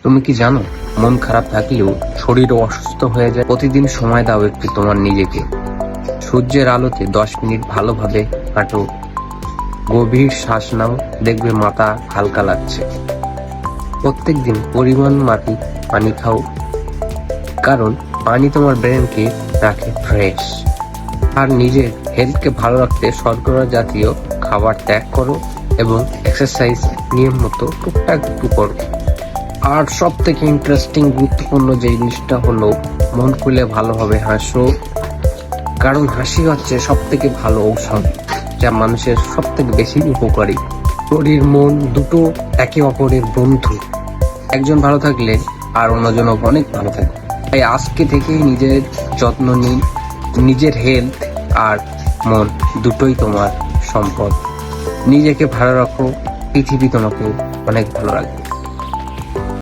তুমি কি জানো, মন খারাপ থাকলেও শরীরও অসুস্থ হয়ে যায়? প্রতিদিন সময় দাও একটু তোমার নিজেকে। সূর্যের আলোতে 10 মিনিট ভালোভাবে হাঁটো, গভীর শ্বাস নাও, দেখবে মাথা হালকা লাগছে। প্রত্যেকদিন পরিমাণ মাফিক পানি খাও, কারণ পানি তোমার ব্রেনকে রাখে ফ্রেশ। আর নিজের হেলথকে ভালো রাখতে শর্করা জাতীয় খাবার ত্যাগ করো এবং এক্সারসাইজ নিয়ম মতো টুকটাক একটু করো। আর সব থেকে ইন্টারেস্টিং গুরুত্বপূর্ণ যে জিনিসটা হলো, মন খুলে ভালোভাবে হাসো, কারণ হাসি হচ্ছে সব থেকে ভালো ঔষধ, যা মানুষের সব থেকে বেশি উপকারী। শরীর মন দুটো একে অপরের বন্ধু, একজন ভালো থাকলে আর অন্যজন অনেক ভালো থাকে। তাই আজকে থেকেই নিজের যত্ন নিন। নিজের হেলথ আর মন দুটোই তোমার সম্পদ। নিজেকে ভালো রাখো, পৃথিবী তোমাকে অনেক ভালো রাখবে।